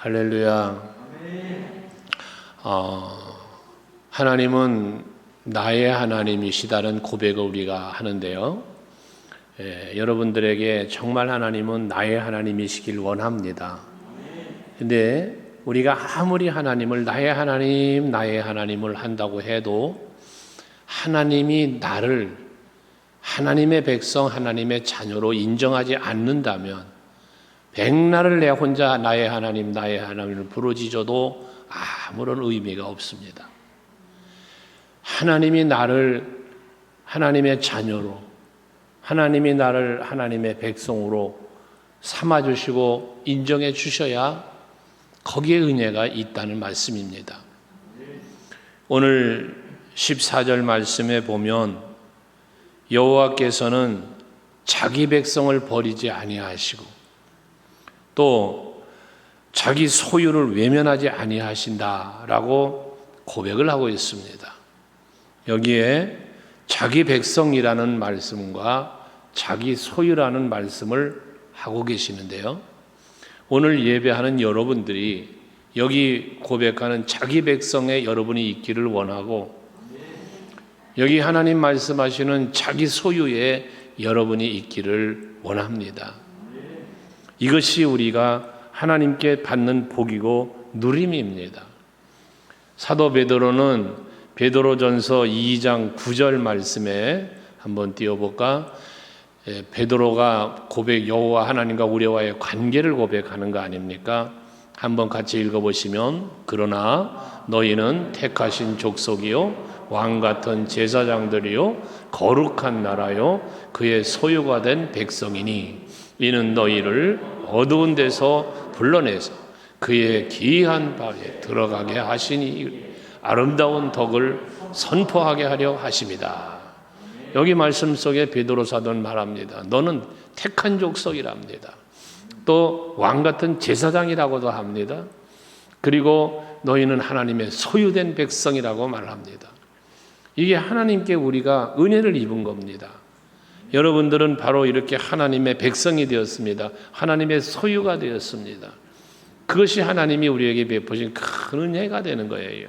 할렐루야. 하나님은 나의 하나님이시다는 고백을 우리가 하는데요. 여러분들에게 정말 하나님은 나의 하나님이시길 원합니다. 근데 우리가 아무리 하나님을 나의 하나님을 한다고 해도 하나님이 나를 하나님의 백성, 하나님의 자녀로 인정하지 않는다면 백날을 내 혼자 나의 하나님을 부르짖어도 아무런 의미가 없습니다. 하나님이 나를 하나님의 자녀로, 하나님이 나를 하나님의 백성으로 삼아주시고 인정해 주셔야 거기에 은혜가 있다는 말씀입니다. 오늘 14절 말씀에 보면 여호와께서는 자기 백성을 버리지 아니하시고 또 자기 소유를 외면하지 아니하신다라고 고백을 하고 있습니다. 여기에 자기 백성이라는 말씀과 자기 소유라는 말씀을 하고 계시는데요. 오늘 예배하는 여러분들이 여기 고백하는 자기 백성의 여러분이 있기를 원하고 여기 하나님 말씀하시는 자기 소유의 여러분이 있기를 원합니다. 이것이 우리가 하나님께 받는 복이고 누림입니다. 사도 베드로는 베드로전서 2장 9절 말씀에 한번 띄워볼까? 베드로가 여호와 하나님과 우리와의 관계를 고백하는 거 아닙니까? 한번 같이 읽어보시면 그러나 너희는 택하신 족속이요 왕같은 제사장들이요 거룩한 나라요 그의 소유가 된 백성이니 이는 너희를 어두운 데서 불러내서 그의 기이한 발에 들어가게 하시니 아름다운 덕을 선포하게 하려 하심이다. 여기 말씀 속에 베드로 사도는 말합니다. 너는 택한 족속이랍니다. 또 왕같은 제사장이라고도 합니다. 그리고 너희는 하나님의 소유된 백성이라고 말합니다. 이게 하나님께 우리가 은혜를 입은 겁니다. 여러분들은 바로 이렇게 하나님의 백성이 되었습니다. 하나님의 소유가 되었습니다. 그것이 하나님이 우리에게 베푸신 큰 은혜가 되는 거예요.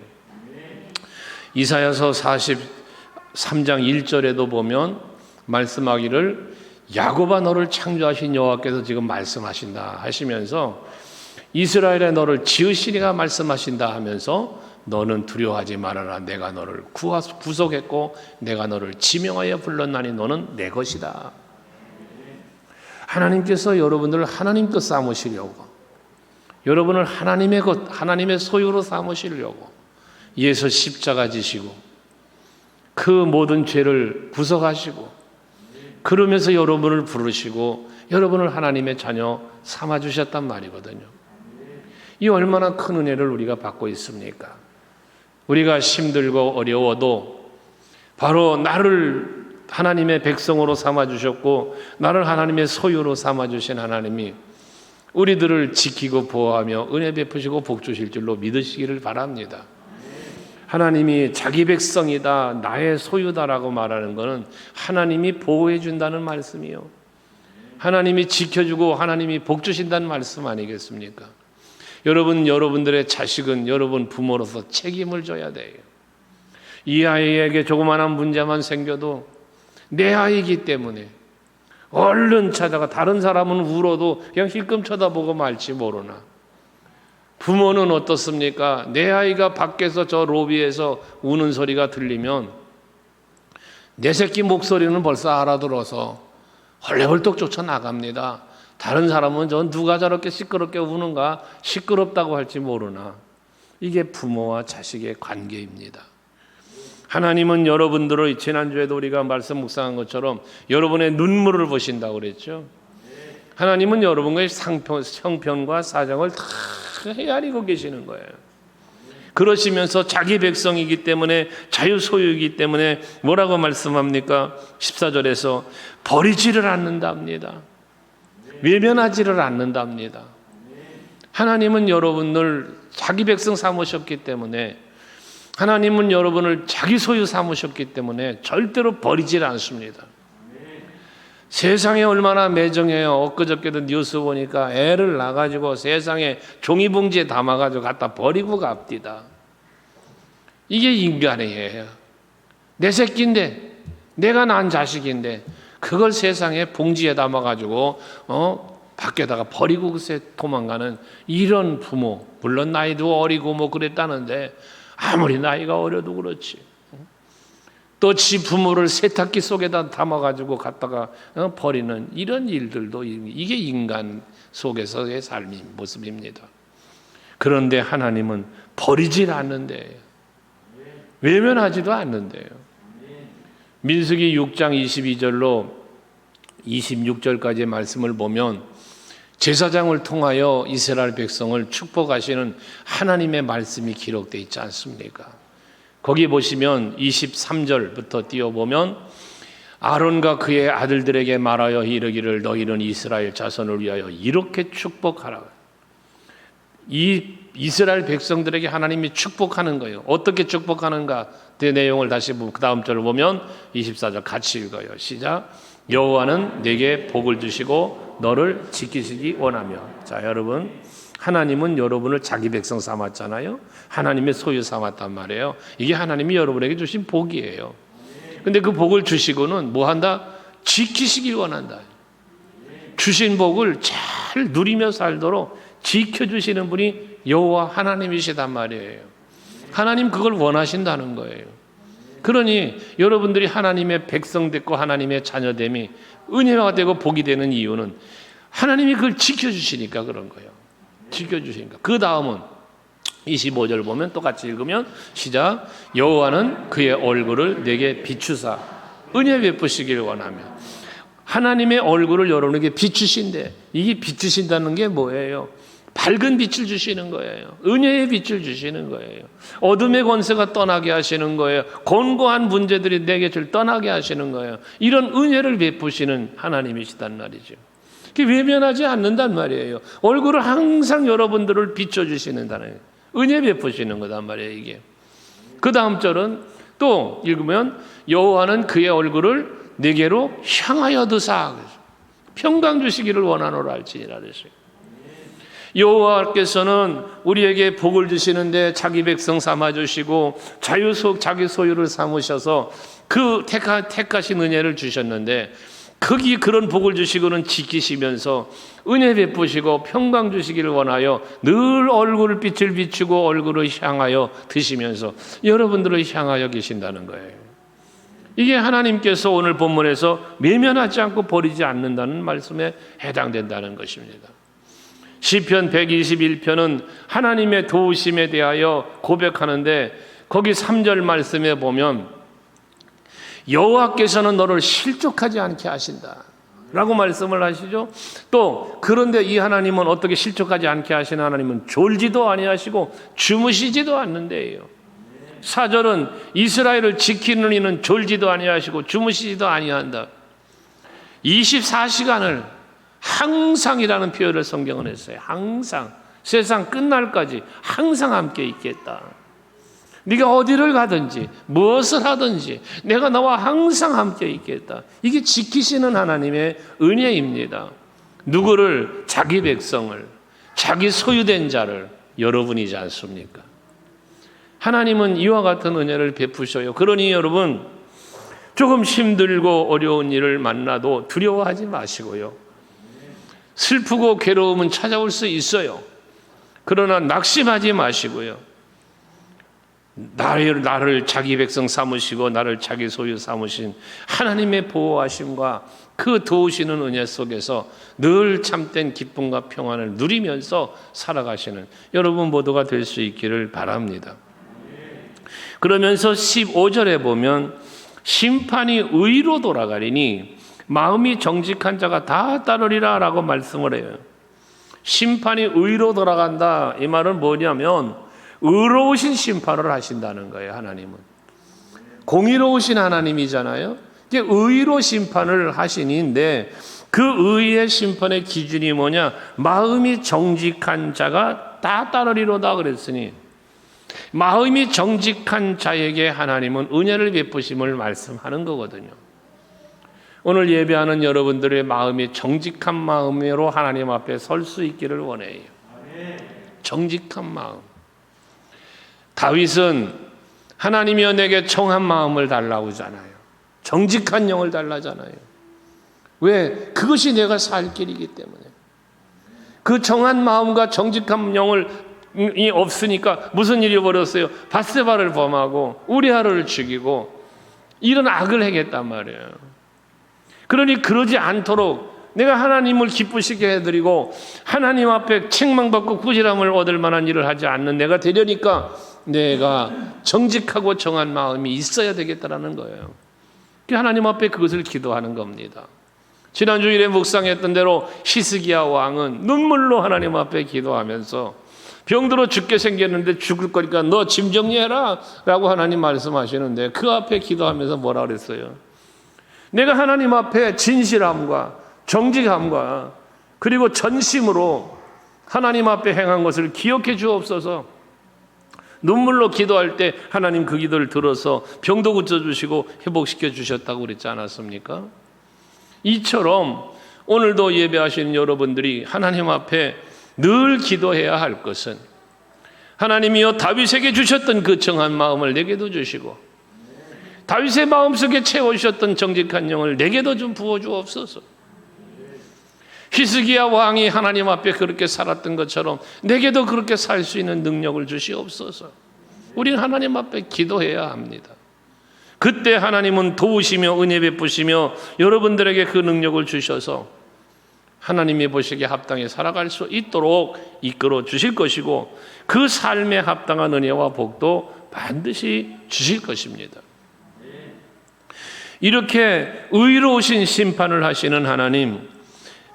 이사야서 43장 1절에도 보면 말씀하기를 야곱아 너를 창조하신 여호와께서 지금 말씀하신다 하시면서 이스라엘의 너를 지으시리가 말씀하신다 하면서 너는 두려워하지 말아라. 내가 너를 구속했고 내가 너를 지명하여 불렀나니 너는 내 것이다. 하나님께서 여러분들을 하나님 것 삼으시려고 여러분을 하나님의 것, 하나님의 소유로 삼으시려고 예수 십자가 지시고 그 모든 죄를 구속하시고 그러면서 여러분을 부르시고 여러분을 하나님의 자녀 삼아주셨단 말이거든요. 이 얼마나 큰 은혜를 우리가 받고 있습니까? 우리가 힘들고 어려워도 바로 나를 하나님의 백성으로 삼아주셨고 나를 하나님의 소유로 삼아주신 하나님이 우리들을 지키고 보호하며 은혜 베푸시고 복 주실 줄로 믿으시기를 바랍니다. 하나님이 자기 백성이다, 나의 소유다라고 말하는 것은 하나님이 보호해 준다는 말씀이요. 하나님이 지켜주고 하나님이 복 주신다는 말씀 아니겠습니까? 여러분들의 자식은 여러분 부모로서 책임을 져야 돼요. 이 아이에게 조그마한 문제만 생겨도 내 아이이기 때문에 얼른 찾아가 다른 사람은 울어도 그냥 힐끔 쳐다보고 말지 모르나 부모는 어떻습니까? 내 아이가 밖에서 저 로비에서 우는 소리가 들리면 내 새끼 목소리는 벌써 알아들어서 헐레벌떡 쫓아나갑니다. 다른 사람은 저 누가 저렇게 시끄럽게 우는가 시끄럽다고 할지 모르나 이게 부모와 자식의 관계입니다. 하나님은 여러분들을 지난주에도 우리가 말씀 묵상한 것처럼 여러분의 눈물을 보신다고 그랬죠. 하나님은 여러분의 형편과 사정을 다 헤아리고 계시는 거예요. 그러시면서 자기 백성이기 때문에 자유 소유이기 때문에 뭐라고 말씀합니까? 14절에서 버리지를 않는답니다. 외면하지를 않는답니다. 하나님은 여러분을 자기 백성 삼으셨기 때문에 하나님은 여러분을 자기 소유 삼으셨기 때문에 절대로 버리질 않습니다. 세상에 얼마나 매정해요. 엊그저께도 뉴스 보니까 애를 낳아가지고 세상에 종이봉지에 담아가지고 갖다 버리고 갑디다. 이게 인간이에요. 내 새끼인데, 내가 낳은 자식인데 그걸 세상에 봉지에 담아가지고 밖에다가 버리고 그새 도망가는 이런 부모. 물론 나이도 어리고 뭐 그랬다는데 아무리 나이가 어려도 그렇지. 또 지 부모를 세탁기 속에다 담아가지고 갖다가 버리는 이런 일들도, 이게 인간 속에서의 삶의 모습입니다. 그런데 하나님은 버리질 않는데요. 외면하지도 않는데요. 민수기 6장 22절로 26절까지의 말씀을 보면 제사장을 통하여 이스라엘 백성을 축복하시는 하나님의 말씀이 기록되어 있지 않습니까? 거기 보시면 23절부터 띄워보면 아론과 그의 아들들에게 말하여 이르기를 너희는 이스라엘 자손을 위하여 이렇게 축복하라. 이 이스라엘 백성들에게 하나님이 축복하는 거예요. 어떻게 축복하는가? 그 내용을 다시 그 다음 절을 보면 24절 같이 읽어요. 시작. 여호와는 내게 복을 주시고 너를 지키시기 원하며. 자, 여러분, 하나님은 여러분을 자기 백성 삼았잖아요. 하나님의 소유 삼았단 말이에요. 이게 하나님이 여러분에게 주신 복이에요. 근데 그 복을 주시고는 뭐 한다? 지키시길 원한다. 주신 복을 잘 누리며 살도록 지켜주시는 분이 여호와 하나님이시단 말이에요. 하나님 그걸 원하신다는 거예요. 그러니 여러분들이 하나님의 백성 됐고 하나님의 자녀됨이 은혜가 되고 복이 되는 이유는 하나님이 그걸 지켜주시니까 그런 거예요. 지켜주시니까. 그 다음은 25절 보면 똑같이 읽으면 시작. 여호와는 그의 얼굴을 내게 비추사 은혜 베푸시길 원하며. 하나님의 얼굴을 여러분에게 비추신대. 이게 비추신다는 게 뭐예요? 밝은 빛을 주시는 거예요. 은혜의 빛을 주시는 거예요. 어둠의 권세가 떠나게 하시는 거예요. 곤고한 문제들이 내 곁을 떠나게 하시는 거예요. 이런 은혜를 베푸시는 하나님이시단 말이죠. 외면하지 않는단 말이에요. 얼굴을 항상 여러분들을 비춰주시는다는 은혜 베푸시는 거단 말이에요. 이게. 그 다음 절은 또 읽으면 여호와는 그의 얼굴을 내게로 향하여 드사 평강 주시기를 원하노라 할지니라 그랬어요. 여호와께서는 우리에게 복을 주시는데 자기 백성 삼아주시고 자기 소유를 삼으셔서 그 택하신 은혜를 주셨는데 거기 그런 복을 주시고는 지키시면서 은혜 베푸시고 평강 주시기를 원하여 늘 얼굴을 빛을 비추고 얼굴을 향하여 드시면서 여러분들을 향하여 계신다는 거예요. 이게 하나님께서 오늘 본문에서 외면하지 않고 버리지 않는다는 말씀에 해당된다는 것입니다. 시편 121편은 하나님의 도우심에 대하여 고백하는데 거기 3절 말씀에 보면 여호와께서는 너를 실족하지 않게 하신다 라고 말씀을 하시죠. 또 그런데 이 하나님은 어떻게 실족하지 않게 하시는 하나님은 졸지도 아니하시고 주무시지도 않는데요. 4절은 이스라엘을 지키는 이는 졸지도 아니하시고 주무시지도 아니한다. 24시간을 항상이라는 표현을 성경은 했어요. 항상. 세상 끝날까지 항상 함께 있겠다. 네가 어디를 가든지 무엇을 하든지 내가 너와 항상 함께 있겠다. 이게 지키시는 하나님의 은혜입니다. 누구를? 자기 백성을, 자기 소유된 자를, 여러분이지 않습니까? 하나님은 이와 같은 은혜를 베푸셔요. 그러니 여러분 조금 힘들고 어려운 일을 만나도 두려워하지 마시고요. 슬프고 괴로움은 찾아올 수 있어요. 그러나 낙심하지 마시고요. 나를 자기 백성 삼으시고 나를 자기 소유 삼으신 하나님의 보호하심과 그 도우시는 은혜 속에서 늘 참된 기쁨과 평안을 누리면서 살아가시는 여러분 모두가 될 수 있기를 바랍니다. 그러면서 15절에 보면 심판이 의로 돌아가리니 마음이 정직한 자가 다 따르리라 라고 말씀을 해요. 심판이 의로 돌아간다. 이 말은 뭐냐면 의로우신 심판을 하신다는 거예요. 하나님은 공의로우신 하나님이잖아요. 이게 의로 심판을 하시는데 그 의의 심판의 기준이 뭐냐? 마음이 정직한 자가 다 따르리로다 그랬으니 마음이 정직한 자에게 하나님은 은혜를 베푸심을 말씀하는 거거든요. 오늘 예배하는 여러분들의 마음이 정직한 마음으로 하나님 앞에 설 수 있기를 원해요. 정직한 마음. 다윗은 하나님이여 내게 정한 마음을 달라고 하잖아요. 정직한 영을 달라잖아요. 왜? 그것이 내가 살 길이기 때문에. 그 정한 마음과 정직한 영이 없으니까 무슨 일이 벌었어요? 밧세바를 범하고 우리아를 죽이고 이런 악을 행했단 말이에요. 그러니 그러지 않도록 내가 하나님을 기쁘시게 해드리고 하나님 앞에 책망받고 꾸지람을 얻을 만한 일을 하지 않는 내가 되려니까 내가 정직하고 정한 마음이 있어야 되겠다라는 거예요. 하나님 앞에 그것을 기도하는 겁니다. 지난 주일에 묵상했던 대로 히스기야 왕은 눈물로 하나님 앞에 기도하면서 병들어 죽게 생겼는데 죽을 거니까 너 짐 정리해라 라고 하나님 말씀하시는데 그 앞에 기도하면서 뭐라 그랬어요? 내가 하나님 앞에 진실함과 정직함과 그리고 전심으로 하나님 앞에 행한 것을 기억해 주옵소서. 눈물로 기도할 때 하나님 그 기도를 들어서 병도 고쳐주시고 회복시켜 주셨다고 그랬지 않았습니까? 이처럼 오늘도 예배하시는 여러분들이 하나님 앞에 늘 기도해야 할 것은 하나님이여 다윗에게 주셨던 그 정한 마음을 내게도 주시고 다윗의 마음속에 채워주셨던 정직한 영을 내게도 좀 부어주옵소서. 히스기야 왕이 하나님 앞에 그렇게 살았던 것처럼 내게도 그렇게 살 수 있는 능력을 주시옵소서. 우리는 하나님 앞에 기도해야 합니다. 그때 하나님은 도우시며 은혜 베푸시며 여러분들에게 그 능력을 주셔서 하나님이 보시기에 합당히 살아갈 수 있도록 이끌어 주실 것이고 그 삶에 합당한 은혜와 복도 반드시 주실 것입니다. 이렇게 의로우신 심판을 하시는 하나님,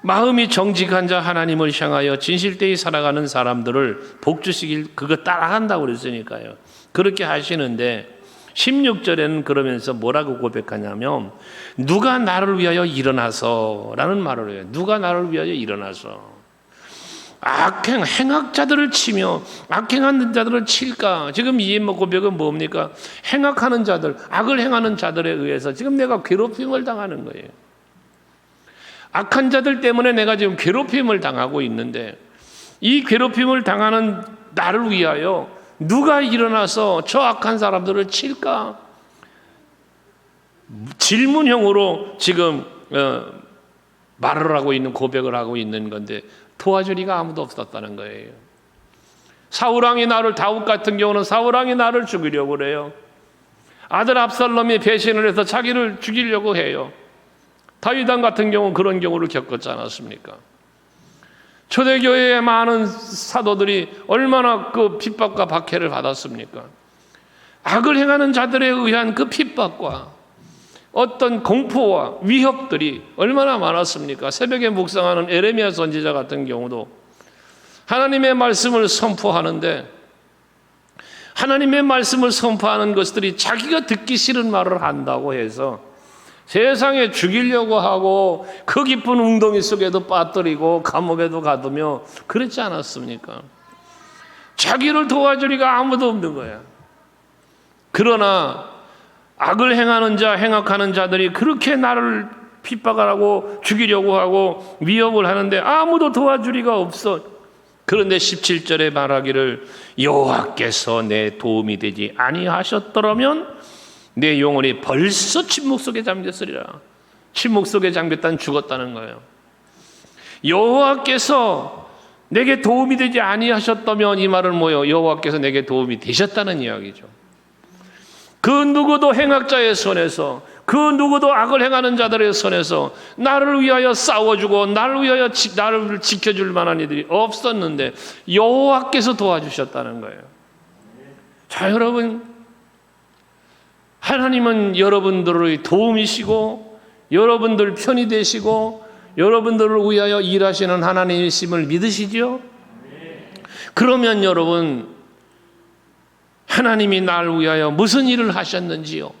마음이 정직한 자 하나님을 향하여 진실되이 살아가는 사람들을 복 주시길 그거 따라간다고 그랬으니까요. 그렇게 하시는데 16절에는 그러면서 뭐라고 고백하냐면 누가 나를 위하여 일어나서 라는 말을 해요. 누가 나를 위하여 일어나서 행악자들을 치며 악행하는 자들을 칠까? 지금 이 고백은 뭡니까? 행악하는 자들, 악을 행하는 자들에 의해서 지금 내가 괴롭힘을 당하는 거예요. 악한 자들 때문에 내가 지금 괴롭힘을 당하고 있는데 이 괴롭힘을 당하는 나를 위하여 누가 일어나서 저 악한 사람들을 칠까? 질문형으로 지금 말을 하고 있는 고백을 하고 있는 건데 도와줄 이가 아무도 없었다는 거예요. 사울왕이 다윗 같은 경우는 사울왕이 나를 죽이려고 그래요. 아들 압살롬이 배신을 해서 자기를 죽이려고 해요. 다윗왕 같은 경우는 그런 경우를 겪었지 않았습니까? 초대교회의 많은 사도들이 얼마나 그 핍박과 박해를 받았습니까? 악을 행하는 자들에 의한 그 핍박과 어떤 공포와 위협들이 얼마나 많았습니까? 새벽에 묵상하는 에레미야 선지자 같은 경우도 하나님의 말씀을 선포하는데 하나님의 말씀을 선포하는 것들이 자기가 듣기 싫은 말을 한다고 해서 세상에 죽이려고 하고 그 깊은 웅덩이 속에도 빠뜨리고 감옥에도 가두며 그랬지 않았습니까? 자기를 도와주리가 아무도 없는 거야. 그러나 악을 행하는 자, 행악하는 자들이 그렇게 나를 핍박을 하고 죽이려고 하고 위협을 하는데 아무도 도와주리가 없어. 그런데 17절에 말하기를 여호와께서 내 도움이 되지 아니하셨더라면 내 영혼이 벌써 침묵 속에 잠겼으리라. 침묵 속에 잠겼다는 죽었다는 거예요. 여호와께서 내게 도움이 되지 아니하셨다면 이 말은 뭐예요? 여호와께서 내게 도움이 되셨다는 이야기죠. 그 누구도 행악자의 손에서 그 누구도 악을 행하는 자들의 손에서 나를 위하여 싸워주고 나를 위하여 나를 지켜줄 만한 이들이 없었는데 여호와께서 도와주셨다는 거예요. 자, 여러분, 하나님은 여러분들의 도움이시고 여러분들 편이 되시고 여러분들을 위하여 일하시는 하나님이심을 믿으시죠? 그러면 여러분, 하나님이 나를 위하여 무슨 일을 하셨는지요?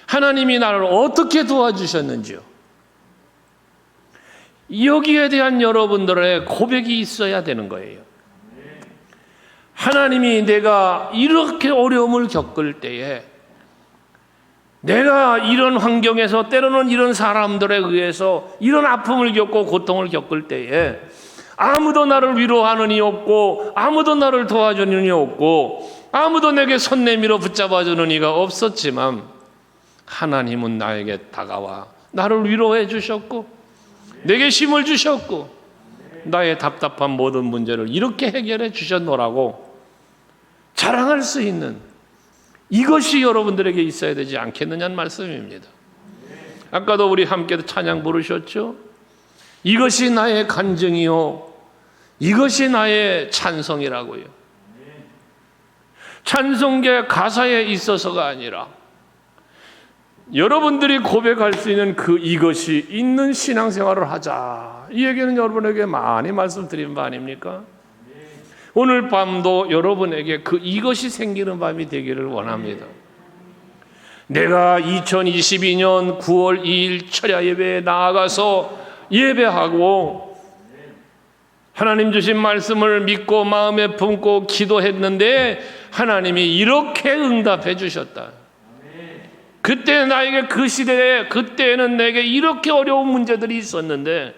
하나님이 나를 어떻게 도와주셨는지요? 여기에 대한 여러분들의 고백이 있어야 되는 거예요. 하나님이 내가 이렇게 어려움을 겪을 때에 내가 이런 환경에서 때로는 이런 사람들에 의해서 이런 아픔을 겪고 고통을 겪을 때에 아무도 나를 위로하는 이 없고 아무도 나를 도와주는 이 없고 아무도 내게 손 내밀어 붙잡아주는 이가 없었지만 하나님은 나에게 다가와 나를 위로해 주셨고 내게 힘을 주셨고 나의 답답한 모든 문제를 이렇게 해결해 주셨노라고 자랑할 수 있는 이것이 여러분들에게 있어야 되지 않겠느냐는 말씀입니다. 아까도 우리 함께 찬양 부르셨죠? 이것이 나의 간증이요 이것이 나의 찬송이라고요. 찬송계 가사에 있어서가 아니라 여러분들이 고백할 수 있는 그 이것이 있는 신앙생활을 하자. 이 얘기는 여러분에게 많이 말씀드린 바 아닙니까? 오늘 밤도 여러분에게 그 이것이 생기는 밤이 되기를 원합니다. 내가 2022년 9월 2일 철야 예배에 나아가서 예배하고 하나님 주신 말씀을 믿고 마음에 품고 기도했는데 하나님이 이렇게 응답해 주셨다. 그때 나에게 그 시대에 그때는 내게 이렇게 어려운 문제들이 있었는데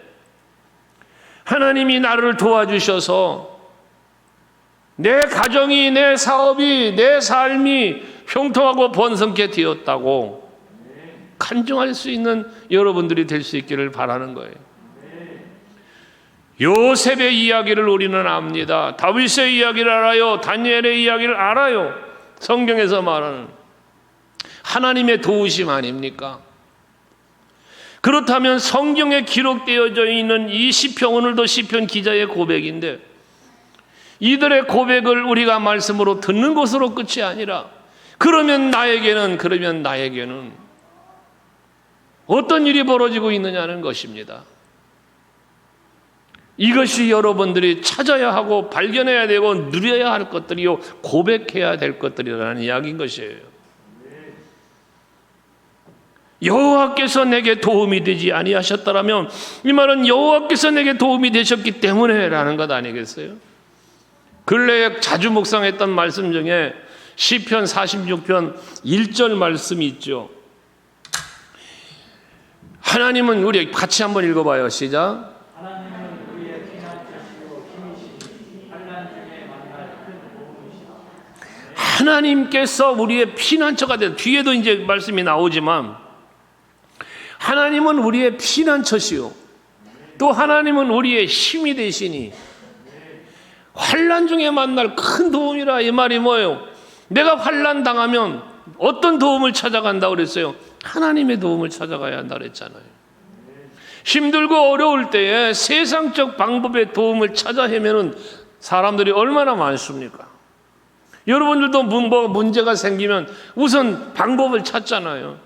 하나님이 나를 도와주셔서 내 가정이 내 사업이 내 삶이 형통하고 번성케 되었다고 간증할 수 있는 여러분들이 될 수 있기를 바라는 거예요. 요셉의 이야기를 우리는 압니다. 다윗의 이야기를 알아요. 다니엘의 이야기를 알아요. 성경에서 말하는 하나님의 도우심 아닙니까? 그렇다면 성경에 기록되어져 있는 이 시편, 오늘도 시편 기자의 고백인데 이들의 고백을 우리가 말씀으로 듣는 것으로 끝이 아니라 그러면 나에게는 어떤 일이 벌어지고 있느냐는 것입니다. 이것이 여러분들이 찾아야 하고 발견해야 되고 누려야 할 것들이요 고백해야 될 것들이라는 이야기인 것이에요. 여호와께서 내게 도움이 되지 아니하셨더라면 이 말은 여호와께서 내게 도움이 되셨기 때문에라는 것 아니겠어요? 근래에 자주 묵상했던 말씀 중에 시편 46편 1절 말씀이 있죠. 하나님은 우리 같이 한번 읽어봐요. 시작. 하나님은 우리의 피난처시고 힘이시니 환난 중에 만날 큰 도움이시라. 하나님께서 우리의 피난처가 된 뒤에도 이제 말씀이 나오지만 하나님은 우리의 피난처시요 또 하나님은 우리의 힘이 되시니 환난 중에 만날 큰 도움이라. 이 말이 뭐예요? 내가 환난 당하면 어떤 도움을 찾아간다고 그랬어요? 하나님의 도움을 찾아가야 한다 그랬잖아요. 힘들고 어려울 때에 세상적 방법의 도움을 찾아 헤매는 사람들이 얼마나 많습니까? 여러분들도 문제가 생기면 우선 방법을 찾잖아요.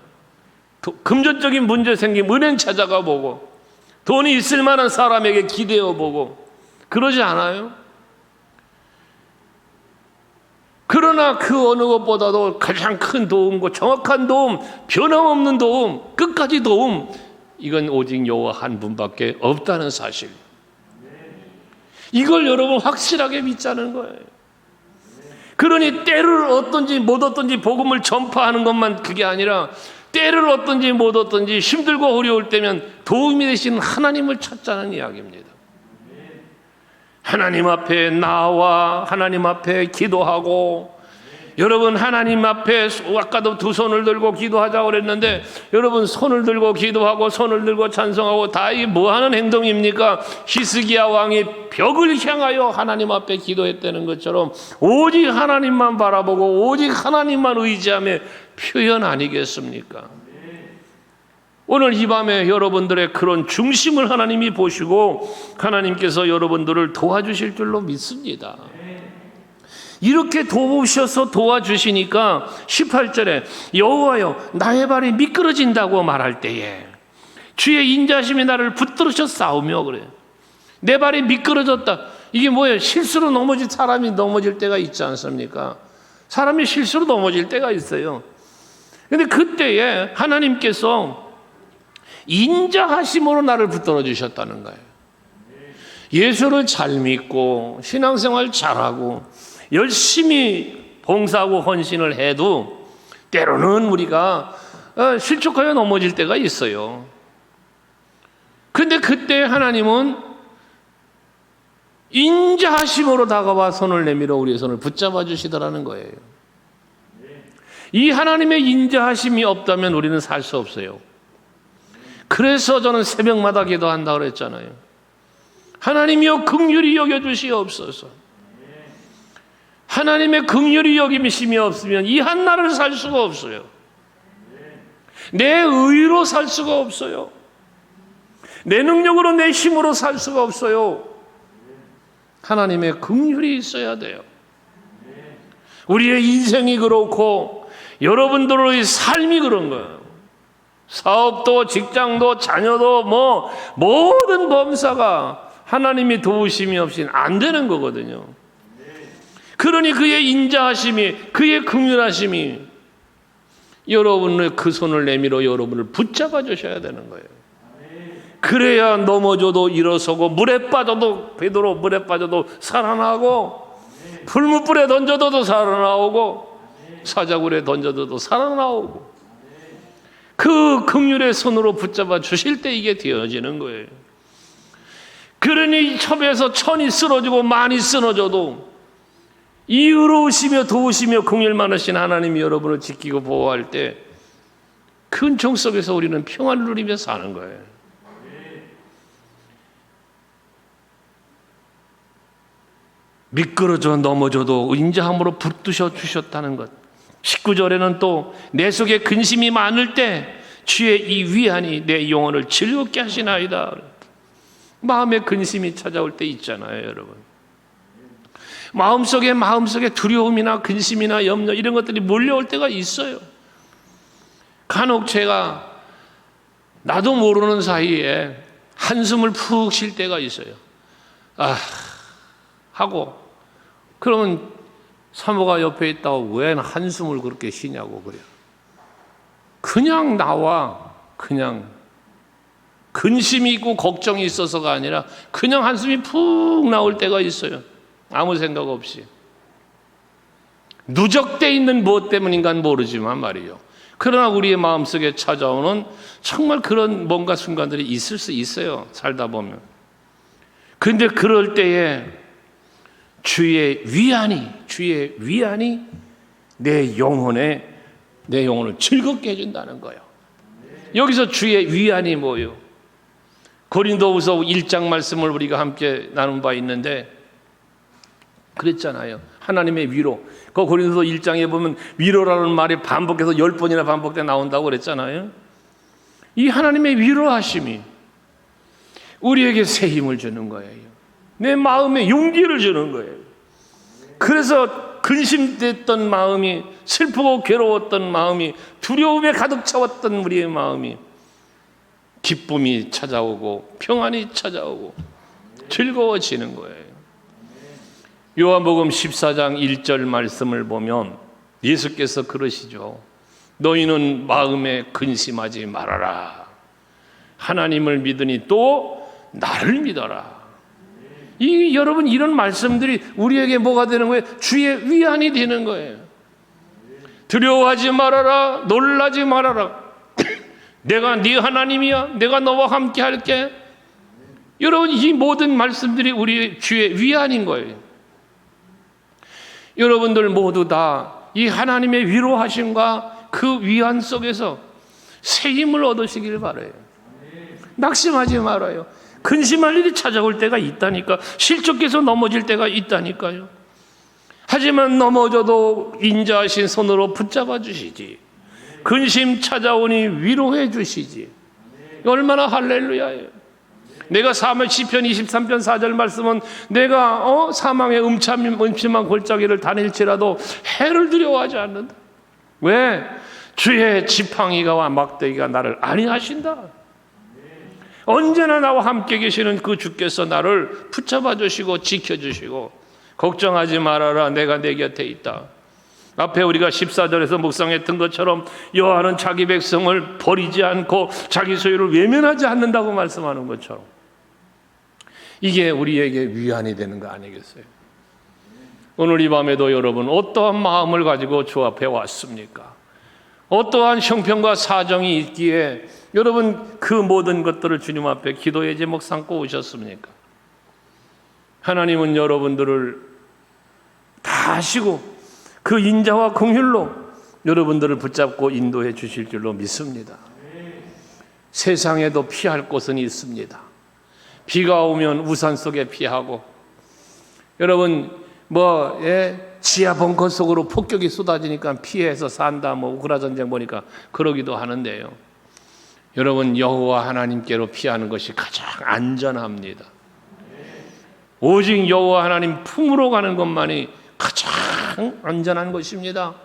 금전적인 문제 생기면 은행 찾아가 보고 돈이 있을 만한 사람에게 기대어 보고 그러지 않아요? 그러나 그 어느 것보다도 가장 큰 도움과 정확한 도움, 변함없는 도움, 끝까지 도움, 이건 오직 여호와 한 분밖에 없다는 사실. 이걸 여러분 확실하게 믿자는 거예요. 그러니 때를 얻든지 못 얻든지 복음을 전파하는 것만 그게 아니라 때를 얻든지 못 얻든지 힘들고 어려울 때면 도움이 되시는 하나님을 찾자는 이야기입니다. 하나님 앞에 나와 하나님 앞에 기도하고 여러분 하나님 앞에 아까도 두 손을 들고 기도하자고 그랬는데 여러분 손을 들고 기도하고 손을 들고 찬송하고 다 이게 뭐 하는 행동입니까? 히스기야 왕이 벽을 향하여 하나님 앞에 기도했다는 것처럼 오직 하나님만 바라보고 오직 하나님만 의지하며 표현 아니겠습니까? 오늘 이 밤에 여러분들의 그런 중심을 하나님이 보시고 하나님께서 여러분들을 도와주실 줄로 믿습니다. 이렇게 도우셔서 도와주시니까 18절에 여호와여 나의 발이 미끄러진다고 말할 때에 주의 인자심이 나를 붙들으셔 싸우며 그래요. 내 발이 미끄러졌다. 이게 뭐예요? 실수로 사람이 넘어질 때가 있지 않습니까? 사람이 실수로 넘어질 때가 있어요. 근데 그때에 하나님께서 인자하심으로 나를 붙들어 주셨다는 거예요. 예수를 잘 믿고 신앙생활 잘하고 열심히 봉사하고 헌신을 해도 때로는 우리가 실족하여 넘어질 때가 있어요. 근데 그때 하나님은 인자하심으로 다가와 손을 내밀어 우리의 손을 붙잡아 주시더라는 거예요. 이 하나님의 인자하심이 없다면 우리는 살 수 없어요. 그래서 저는 새벽마다 기도한다고 그랬잖아요. 하나님이여 긍휼히 여겨주시옵소서. 하나님의 긍휼히 여김이심이 없으면 이 한나를 살 수가 없어요. 내 의로 살 수가 없어요. 내 능력으로 내 힘으로 살 수가 없어요. 하나님의 긍휼이 있어야 돼요. 우리의 인생이 그렇고 여러분들의 삶이 그런 거예요. 사업도 직장도 자녀도 모든 범사가 하나님이 도우심이 없이는 안 되는 거거든요. 그러니 그의 인자하심이, 그의 긍휼하심이 여러분의 그 손을 내밀어 여러분을 붙잡아 주셔야 되는 거예요. 그래야 넘어져도 일어서고 물에 빠져도 베드로 물에 빠져도 살아나고 풀무불에 던져도 살아나오고 사자굴에 던져도 살아나오고 그 긍휼의 손으로 붙잡아 주실 때 이게 되어지는 거예요. 그러니 첩에서 천이 쓰러지고 만이 쓰러져도 이 의로우시며 도우시며 긍휼 많으신 하나님이 여러분을 지키고 보호할 때 그 은총 속에서 우리는 평안을 누리며 사는 거예요. 미끄러져 넘어져도 인자함으로 붙드셔 주셨다는 것. 19절에는 또 내 속에 근심이 많을 때 주의 이 위안이 내 영혼을 즐겁게 하시나이다. 마음에 근심이 찾아올 때 있잖아요, 여러분. 마음속에 두려움이나 근심이나 염려 이런 것들이 몰려올 때가 있어요. 간혹 제가 나도 모르는 사이에 한숨을 푹 쉴 때가 있어요. 하고 그러면 사모가 옆에 있다고 왜 한숨을 그렇게 쉬냐고 그래요. 그냥 나와 그냥 근심이 있고 걱정이 있어서가 아니라 그냥 한숨이 푹 나올 때가 있어요. 아무 생각 없이. 누적되어 있는 무엇 때문인가는 모르지만 말이에요. 그러나 우리의 마음속에 찾아오는 정말 그런 뭔가 순간들이 있을 수 있어요. 살다 보면. 그런데 그럴 때에 주의 위안이 내 영혼을 즐겁게 해준다는 거예요. 여기서 주의 위안이 뭐예요? 고린도후서 1장 말씀을 우리가 함께 나눈 바 있는데 그랬잖아요. 하나님의 위로. 그 고린도서 1장에 보면 위로라는 말이 반복해서 10번이나 반복돼 나온다고 그랬잖아요. 이 하나님의 위로하심이 우리에게 새 힘을 주는 거예요. 내 마음에 용기를 주는 거예요. 그래서 근심됐던 마음이, 슬프고 괴로웠던 마음이, 두려움에 가득 차왔던 우리의 마음이 기쁨이 찾아오고 평안이 찾아오고 즐거워지는 거예요. 요한복음 14장 1절 말씀을 보면 예수께서 그러시죠. 너희는 마음에 근심하지 말아라. 하나님을 믿으니 또 나를 믿어라. 여러분 이런 말씀들이 우리에게 뭐가 되는 거예요? 주의 위안이 되는 거예요. 두려워하지 말아라. 놀라지 말아라. 내가 네 하나님이야. 내가 너와 함께 할게. 여러분 이 모든 말씀들이 우리의 주의 위안인 거예요. 여러분들 모두 다 이 하나님의 위로하심과 그 위안 속에서 새 힘을 얻으시길 바라요. 낙심하지 말아요. 근심할 일이 찾아올 때가 있다니까. 실족해서 넘어질 때가 있다니까요. 하지만 넘어져도 인자하신 손으로 붙잡아 주시지. 근심 찾아오니 위로해 주시지. 얼마나 할렐루야예요. 내가 시편 23편 4절 말씀은 내가 사망의 음침한 골짜기를 다닐지라도 해를 두려워하지 않는다. 왜? 주의 지팡이가 막대기가 나를 안위하신다. 언제나 나와 함께 계시는 그 주께서 나를 붙잡아 주시고 지켜주시고 걱정하지 말아라. 내가 내 곁에 있다. 앞에 우리가 14절에서 묵상했던 것처럼 여호와는 자기 백성을 버리지 않고 자기 소유를 외면하지 않는다고 말씀하는 것처럼 이게 우리에게 위안이 되는 거 아니겠어요? 오늘 이 밤에도 여러분 어떠한 마음을 가지고 주 앞에 왔습니까? 어떠한 형편과 사정이 있기에 여러분 그 모든 것들을 주님 앞에 기도의 제목 삼고 오셨습니까? 하나님은 여러분들을 다 아시고 그 인자와 긍휼로 여러분들을 붙잡고 인도해 주실 줄로 믿습니다. 세상에도 피할 곳은 있습니다. 비가 오면 우산 속에 피하고, 여러분 지하 벙커 속으로 폭격이 쏟아지니까 피해서 산다, 우크라 전쟁 보니까 그러기도 하는데요. 여러분 여호와 하나님께로 피하는 것이 가장 안전합니다. 오직 여호와 하나님 품으로 가는 것만이 가장 안전한 것입니다.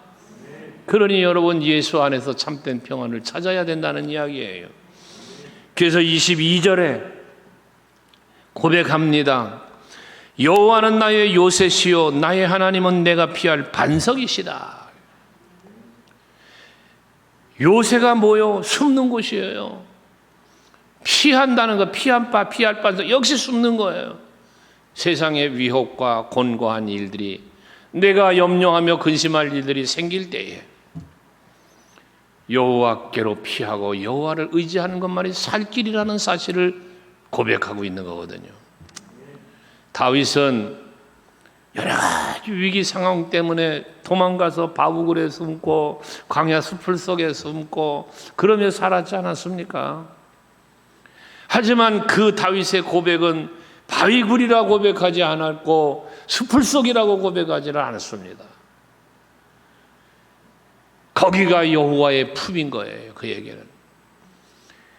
그러니 여러분 예수 안에서 참된 평안을 찾아야 된다는 이야기예요. 그래서 22절에 고백합니다. 여호와는 나의 요새시요 나의 하나님은 내가 피할 반석이시다. 요새가 뭐요? 숨는 곳이에요. 피한다는 거, 피할 반석, 역시 숨는 거예요. 세상의 위협과 곤고한 일들이, 내가 염려하며 근심할 일들이 생길 때에 여호와께로 피하고 여호와를 의지하는 것만이 살 길이라는 사실을 고백하고 있는 거거든요. 다윗은 여러 가지 위기 상황 때문에 도망가서 바위굴에 숨고 광야 숲을 속에 숨고 그러며 살았지 않았습니까? 하지만 그 다윗의 고백은 바위굴이라 고백하지 않았고 숲을 속이라고 고백하지는 않았습니다. 거기가 여호와의 품인 거예요, 그에게는.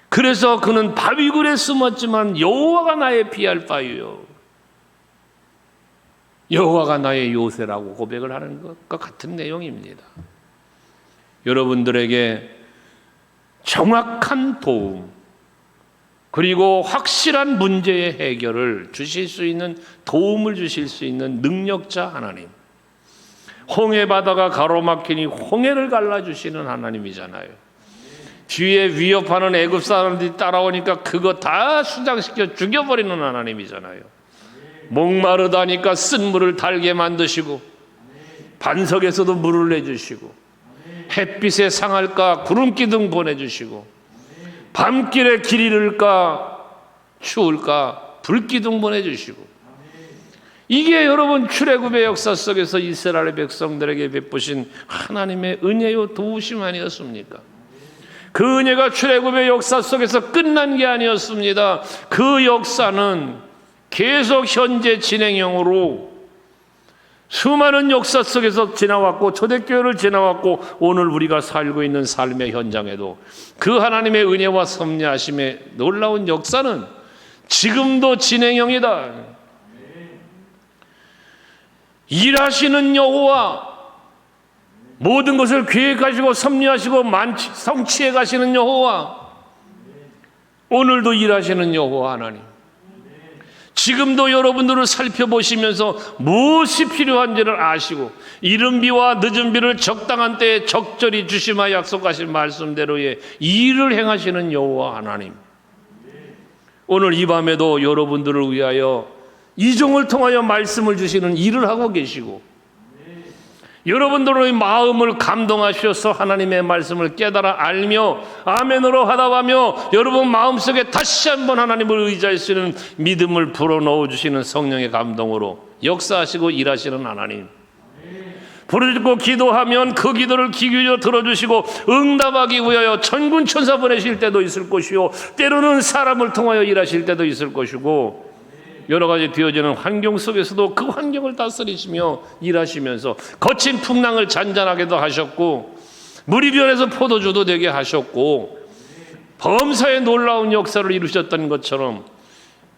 그래서 그는 바위굴에 숨었지만 여호와가 나의 피할 바위요, 여호와가 나의 요새라고 고백을 하는 것과 같은 내용입니다. 여러분들에게 정확한 도움, 그리고 확실한 문제의 해결을 주실 수 있는, 도움을 주실 수 있는 능력자 하나님, 홍해 바다가 가로막히니 홍해를 갈라주시는 하나님이잖아요. 뒤에 위협하는 애굽 사람들이 따라오니까 그거 다 수장시켜 죽여버리는 하나님이잖아요. 목마르다니까 쓴 물을 달게 만드시고, 반석에서도 물을 내주시고, 햇빛에 상할까 구름기둥 보내주시고, 밤길에 길 잃을까 추울까 불기둥 보내주시고, 이게 여러분 출애굽의 역사 속에서 이스라엘 백성들에게 베푸신 하나님의 은혜요 도우심 아니었습니까? 그 은혜가 출애굽의 역사 속에서 끝난 게 아니었습니다. 그 역사는 계속 현재 진행형으로 수많은 역사 속에서 지나왔고, 초대교회를 지나왔고, 오늘 우리가 살고 있는 삶의 현장에도 그 하나님의 은혜와 섭리하심의 놀라운 역사는 지금도 진행형이다. 일하시는 여호와, 모든 것을 계획하시고 섭리하시고 성취해 가시는 여호와, 오늘도 일하시는 여호와 하나님, 지금도 여러분들을 살펴보시면서 무엇이 필요한지를 아시고 이른 비와 늦은 비를 적당한 때에 적절히 주시마 약속하신 말씀대로의 일을 행하시는 여호와 하나님, 오늘 이 밤에도 여러분들을 위하여 이종을 통하여 말씀을 주시는 일을 하고 계시고, 여러분들의 마음을 감동하셔서 하나님의 말씀을 깨달아 알며 아멘으로 하다가며 여러분 마음속에 다시 한번 하나님을 의지할 수 있는 믿음을 불어넣어 주시는 성령의 감동으로 역사하시고 일하시는 하나님, 부르짖고 기도하면 그 기도를 귀 기울여 들어주시고 응답하기 위하여 천군 천사 보내실 때도 있을 것이요, 때로는 사람을 통하여 일하실 때도 있을 것이고, 여러 가지 되어지는 환경 속에서도 그 환경을 다스리시며 일하시면서 거친 풍랑을 잔잔하게도 하셨고, 물이 변해서 포도주도 되게 하셨고, 범사의 놀라운 역사를 이루셨던 것처럼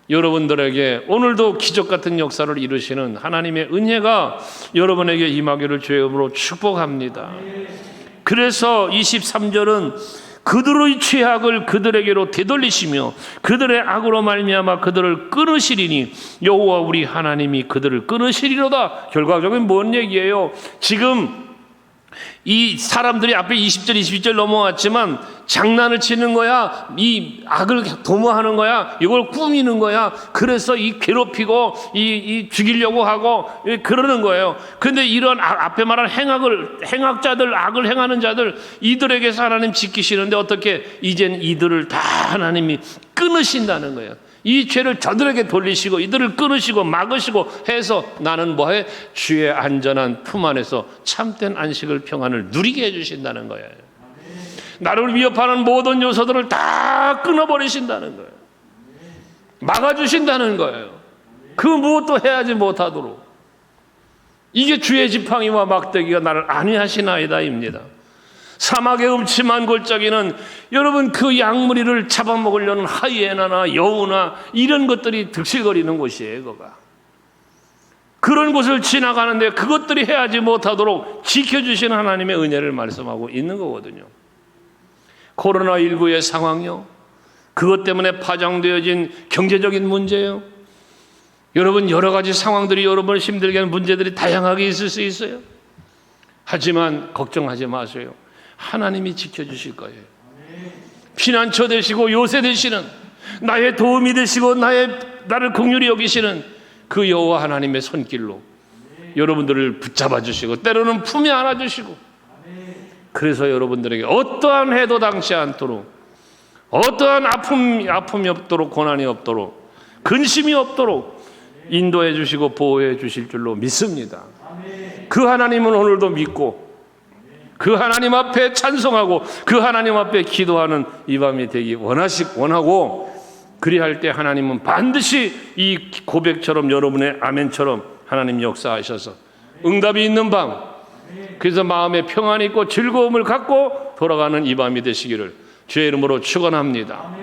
여러분들에게 오늘도 기적 같은 역사를 이루시는 하나님의 은혜가 여러분에게 임하기를 주의 이름으로 축복합니다. 그래서 23절은 그들의 죄악을 그들에게로 되돌리시며 그들의 악으로 말미암아 그들을 끊으시리니 여호와 우리 하나님이 그들을 끊으시리로다. 결과적인 뭔 얘기예요? 지금 이 사람들이 앞에 20절, 22절 넘어왔지만 장난을 치는 거야. 이 악을 도모하는 거야. 이걸 꾸미는 거야. 그래서 이 괴롭히고 이 죽이려고 하고 그러는 거예요. 그런데 이런 앞에 말한 행악자들, 악을 행하는 자들, 이들에게서 하나님 지키시는데 어떻게 이젠 이들을 다 하나님이 끊으신다는 거예요. 이 죄를 저들에게 돌리시고 이들을 끊으시고 막으시고 해서 나는 뭐해? 주의 안전한 품 안에서 참된 안식을 평안을 누리게 해주신다는 거예요. 나를 위협하는 모든 요소들을 다 끊어버리신다는 거예요. 막아주신다는 거예요. 그 무엇도 해하지 못하도록. 이게 주의 지팡이와 막대기가 나를 안위하시나이다입니다. 사막의 음침한 골짜기는 여러분 그 양무리를 잡아먹으려는 하이에나나 여우나 이런 것들이 득실거리는 곳이에요. 그거가. 그런 곳을 지나가는데 그것들이 해하지 못하도록 지켜주시는 하나님의 은혜를 말씀하고 있는 거거든요. 코로나19의 상황이요, 그것 때문에 파장되어진 경제적인 문제요, 여러분 여러 가지 상황들이 여러분을 힘들게 하는 문제들이 다양하게 있을 수 있어요. 하지만 걱정하지 마세요. 하나님이 지켜주실 거예요. 피난처 되시고 요새 되시는, 나의 도움이 되시고 나를 긍휼히 여기시는 그 여호와 하나님의 손길로 여러분들을 붙잡아 주시고 때로는 품에 안아 주시고, 그래서 여러분들에게 어떠한 해도 당치 않도록, 어떠한 아픔이 없도록, 고난이 없도록, 근심이 없도록 인도해 주시고 보호해 주실 줄로 믿습니다. 그 하나님은 오늘도 믿고 그 하나님 앞에 찬송하고 그 하나님 앞에 기도하는 이 밤이 되기 원하고, 그리할 때 하나님은 반드시 이 고백처럼 여러분의 아멘처럼 하나님 역사하셔서 응답이 있는 밤, 그래서 마음에 평안이 있고 즐거움을 갖고 돌아가는 이 밤이 되시기를 주의 이름으로 축원합니다.